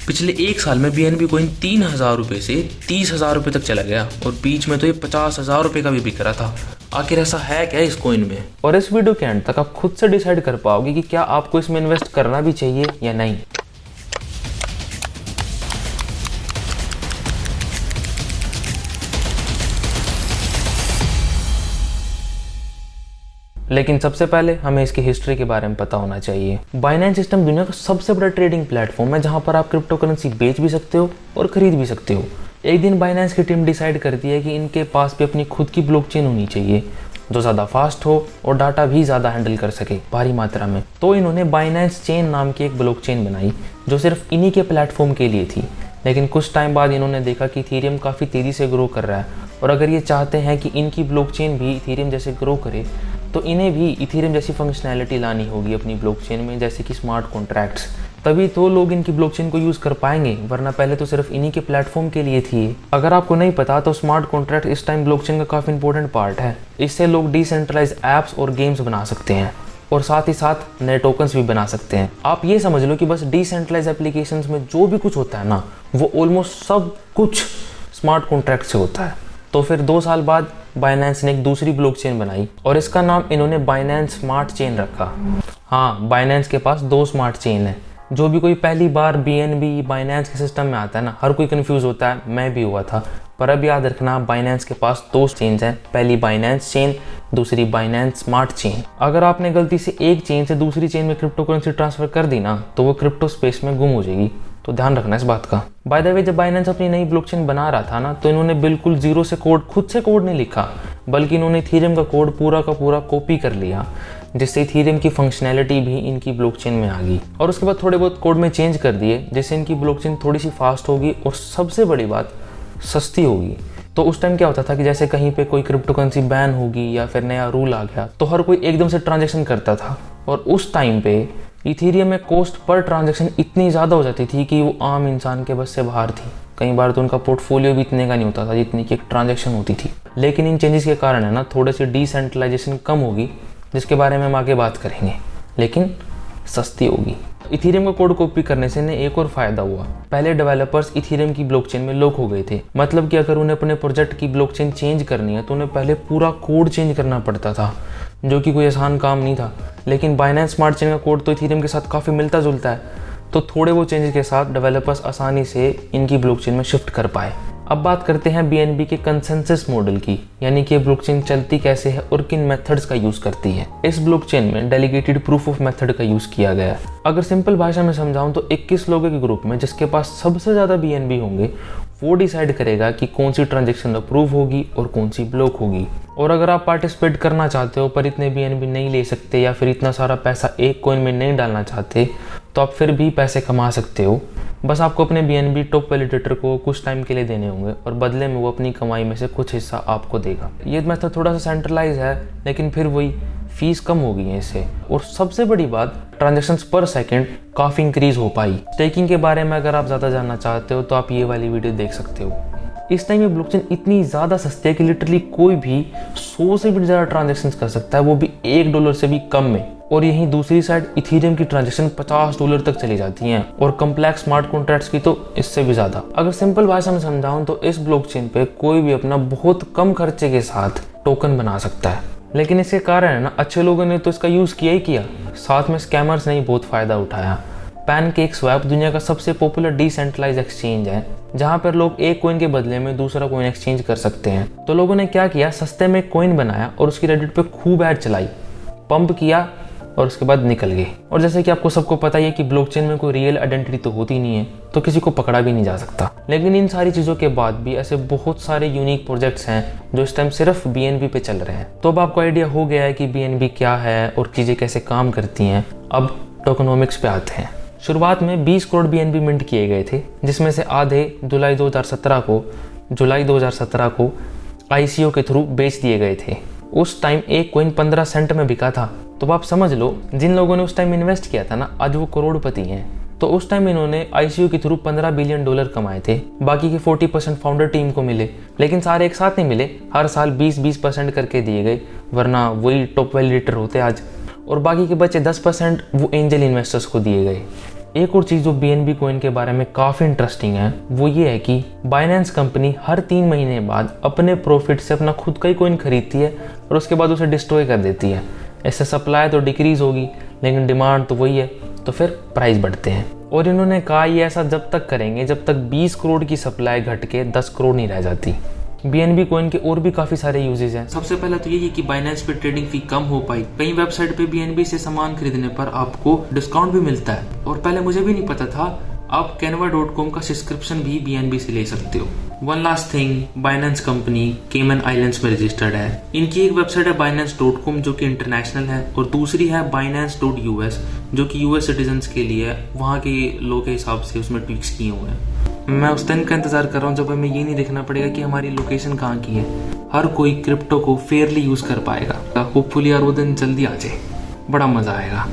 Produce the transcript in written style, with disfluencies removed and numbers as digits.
पिछले एक साल में BNB कॉइन 3,000 रुपये से 30,000 रुपये तक चला गया और बीच में तो ये 50,000 रुपये का भी बिक रहा था। आखिर ऐसा है क्या इस कॉइन में? और इस वीडियो के एंड तक आप खुद से डिसाइड कर पाओगे कि क्या आपको इसमें इन्वेस्ट करना भी चाहिए या नहीं। लेकिन सबसे पहले हमें इसकी हिस्ट्री के बारे में पता होना चाहिए। बाइनेंस सिस्टम दुनिया का सबसे बड़ा ट्रेडिंग प्लेटफॉर्म है जहां पर आप क्रिप्टो करेंसी बेच भी सकते हो और खरीद भी सकते हो। एक दिन बाइनेंस की टीम डिसाइड करती है कि इनके पास भी अपनी खुद की ब्लॉकचेन होनी चाहिए जो ज़्यादा फास्ट हो और डाटा भी ज़्यादा हैंडल कर सके भारी मात्रा में। तो इन्होंने बाइनेंस चेन नाम की एक ब्लॉकचेन बनाई जो सिर्फ इन्हीं के प्लेटफॉर्म के लिए थी। लेकिन कुछ टाइम बाद इन्होंने देखा कि इथेरियम काफ़ी तेज़ी से ग्रो कर रहा है और अगर ये चाहते हैं कि इनकी ब्लॉकचेन भी इथेरियम जैसे ग्रो करे तो इन्हें भी इथेरियम जैसी फंक्शनैलिटी लानी होगी अपनी ब्लॉकचेन में, जैसे कि स्मार्ट कॉन्ट्रैक्ट्स। तभी तो लोग इनकी ब्लॉकचेन को यूज़ कर पाएंगे, वरना पहले तो सिर्फ इन्हीं के प्लेटफॉर्म के लिए थी। अगर आपको नहीं पता तो स्मार्ट कॉन्ट्रैक्ट इस टाइम ब्लॉकचेन का काफ़ी इंपॉर्टेंट पार्ट है। इससे लोग डिसेंट्रलाइज ऐप्स और गेम्स बना सकते हैं और साथ ही साथ नए टोकन्स भी बना सकते हैं। आप ये समझ लो कि बस डिसेंट्रलाइज एप्लीकेशंस में जो भी कुछ होता है ना, वो ऑलमोस्ट सब कुछ स्मार्ट कॉन्ट्रैक्ट से होता है। तो फिर 2 साल बाद बाइनेंस ने एक दूसरी ब्लॉकचेन बनाई और इसका नाम इन्होंने बाइनेंस स्मार्ट चेन रखा। हाँ, बाइनेंस के पास 2 स्मार्ट चेन है। जो भी कोई पहली बार BNB बाइनेंस के सिस्टम में आता है ना, हर कोई कंफ्यूज होता है, मैं भी हुआ था। पर अब याद रखना, बाइनेंस के पास 2 चेन्स हैं, पहली बाइनेंस चेन, दूसरी बाइनेंस स्मार्ट चेन। अगर आपने गलती से एक चेन से दूसरी चेन में क्रिप्टो करेंसी ट्रांसफर कर दी ना, तो वो क्रिप्टो स्पेस में गुम हो जाएगी। तो ध्यान रखना इस बात का। बाय द वे, जब बाइनेंस अपनी नई ब्लॉकचेन बना रहा था ना, तो इन्होंने बिल्कुल जीरो से खुद से कोड नहीं लिखा, बल्कि इन्होंने इथेरियम का कोड पूरा का पूरा कॉपी कर लिया, जिससे इथेरियम की फंक्शनैलिटी भी इनकी ब्लॉकचेन में आ गई। और उसके बाद थोड़े बहुत कोड में चेंज कर दिए, जिससे इनकी ब्लॉकचेन थोड़ी सी फास्ट होगी और सबसे बड़ी बात, सस्ती होगी। तो उस टाइम क्या होता था कि जैसे कहीं पे कोई क्रिप्टो करेंसी बैन होगी या फिर नया रूल आ गया, तो हर कोई एकदम से ट्रांजेक्शन करता था और उस टाइम पे इथेरियम में कॉस्ट पर ट्रांजैक्शन इतनी ज़्यादा हो जाती थी कि वो आम इंसान के बस से बाहर थी। कई बार तो उनका पोर्टफोलियो भी इतने का नहीं होता था जितनी की एक ट्रांजैक्शन होती थी। लेकिन इन चेंजेस के कारण है ना, थोड़ी सी डिसेंट्रलाइजेशन कम होगी, जिसके बारे में हम आगे बात करेंगे, लेकिन सस्ती होगी। इथेरियम का कोड कॉपी करने से इन्हें एक और फायदा हुआ। पहले डेवलपर्स इथेरियम की ब्लॉकचेन में लॉक हो गए थे, मतलब कि अगर उन्हें अपने प्रोजेक्ट की ब्लॉकचेन चेंज करनी है तो उन्हें पहले पूरा कोड चेंज करना पड़ता था, जो कि कोई आसान काम नहीं था। लेकिन बाइनेंस स्मार्ट चेन का कोड तो इथेरियम के साथ काफ़ी मिलता जुलता है, तो थोड़े वो चेंजेस के साथ डेवलपर्स आसानी से इनकी ब्लॉकचेन में शिफ्ट कर पाए। अब बात करते हैं BNB के कंसेंसस मॉडल की, यानी कि ब्लॉकचेन चलती कैसे है और किन मेथड्स का यूज़ करती है। इस ब्लॉकचेन में डेलीगेटेड प्रूफ ऑफ मेथड का यूज़ किया गया है। अगर सिंपल भाषा में समझाऊं तो 21 लोगों के ग्रुप में जिसके पास सबसे ज़्यादा BNB होंगे, वो डिसाइड करेगा कि कौन सी ट्रांजेक्शन अप्रूव होगी और कौन सी ब्लॉक होगी। और अगर आप पार्टिसिपेट करना चाहते हो पर इतने BNB नहीं ले सकते या फिर इतना सारा पैसा एक कॉइन में नहीं डालना चाहते, तो आप फिर भी पैसे कमा सकते हो। बस आपको अपने BNB टॉप वैलिडेटर को कुछ टाइम के लिए देने होंगे और बदले में वो अपनी कमाई में से कुछ हिस्सा आपको देगा। ये मेथड थोड़ा सा सेंट्रलाइज है, लेकिन फिर वही फीस कम हो गई है इससे। और सबसे बड़ी बात, ट्रांजैक्शंस पर सेकंड काफ़ी इंक्रीज हो पाई। स्टेकिंग के बारे में अगर आप ज़्यादा जानना चाहते हो तो आप ये वाली वीडियो देख सकते हो। इस टाइम ये ब्लॉकचेन इतनी ज़्यादा सस्ती है कि लिटरली कोई भी 100 से भी ज़्यादा ट्रांजैक्शंस कर सकता है, वो भी $1 से भी कम में। और यहीं दूसरी साइड इथेरियम की ट्रांजैक्शन $50 तक चली जाती हैं और कॉम्प्लेक्स स्मार्ट कॉन्ट्रैक्ट्स की तो इससे भी ज़्यादा। अगर सिंपल भाषा में समझाऊं तो इस ब्लॉकचेन पे कोई भी अपना बहुत कम खर्चे के साथ टोकन बना सकता है। लेकिन इसके कारण है ना, अच्छे लोगों ने तो इसका यूज़ किया ही किया, साथ में स्कैमर्स ने बहुत फ़ायदा उठाया। पैनकेकस्वैप दुनिया का सबसे पॉपुलर डिसेंट्रलाइज एक्सचेंज है, जहां पर लोग एक कॉइन के बदले में दूसरा कॉइन एक्सचेंज कर सकते हैं। तो लोगों ने क्या किया, सस्ते में कॉइन बनाया और उसकी रेडिट पे खूब ऐड चलाई, पंप किया और उसके बाद निकल गए। और जैसे कि आपको सबको पता ही है कि ब्लॉकचेन में कोई रियल आइडेंटिटी तो होती नहीं है, तो किसी को पकड़ा भी नहीं जा सकता। लेकिन इन सारी चीज़ों के बाद भी ऐसे बहुत सारे यूनिक प्रोजेक्ट्स हैं जो इस टाइम सिर्फ BNB पे चल रहे हैं। तो अब आपको आइडिया हो गया है कि BNB क्या है और चीज़ें कैसे काम करती हैं। अब टोकनोमिक्स पे आते हैं। शुरुआत में 20 करोड़ BNB मिंट किए गए थे, जिसमें से आधे जुलाई 2017 को ICO के थ्रू बेच दिए गए थे। उस टाइम एक कॉइन 15 सेंट में बिका था। तो आप समझ लो, जिन लोगों ने उस टाइम इन्वेस्ट किया था ना, आज वो करोड़पति हैं। तो उस टाइम इन्होंने ICO के थ्रू $15 बिलियन कमाए थे। बाकी के 40% फाउंडर टीम को मिले, लेकिन सारे एक साथ नहीं मिले, हर साल 20% करके दिए गए, वरना वही टॉप वैलिडेटर होते आज। और बाकी के बचे 10% वो एंजल इन्वेस्टर्स को दिए गए। एक और चीज़ जो BNB कॉइन के बारे में काफ़ी इंटरेस्टिंग है वो ये है कि बाइनेंस कंपनी हर 3 महीने बाद अपने प्रॉफिट से अपना खुद का ही कॉइन खरीदती है और उसके बाद उसे डिस्ट्रॉय कर देती है। इससे सप्लाई तो डिक्रीज होगी लेकिन डिमांड तो वही है, तो फिर प्राइस बढ़ते हैं। और इन्होंने कहा ये ऐसा जब तक करेंगे जब तक 20 करोड़ की सप्लाई घट के 10 करोड़ नहीं रह जाती। BNB कॉइन के और भी काफ़ी सारे यूजेज हैं। सबसे पहला तो यही है कि बाइनेंस पे ट्रेडिंग फी कम हो पाई। कई वेबसाइट पे BNB से सामान खरीदने पर आपको डिस्काउंट भी मिलता है और पहले मुझे भी नहीं पता था, आप canva.com का सब्सक्रिप्शन भी BNB से ले सकते हो। One last thing, Binance company केमन आइलैंड्स में रजिस्टर्ड है। इनकी एक वेबसाइट है binance.com जो कि इंटरनेशनल है और दूसरी है binance.us जो कि US सिटीजन्स के लिए है, वहाँ के लोग के हिसाब से उसमें ट्विक्स किए हुए हैं। मैं उस दिन का इंतजार कर रहा हूँ जब हमें ये नहीं देखना पड़ेगा कि हमारी लोकेशन कहाँ की है। हर कोई क्रिप्टो को फेयरली यूज कर पाएगा। होपफुली यार वो दिन जल्दी आ जाए, बड़ा मजा आएगा।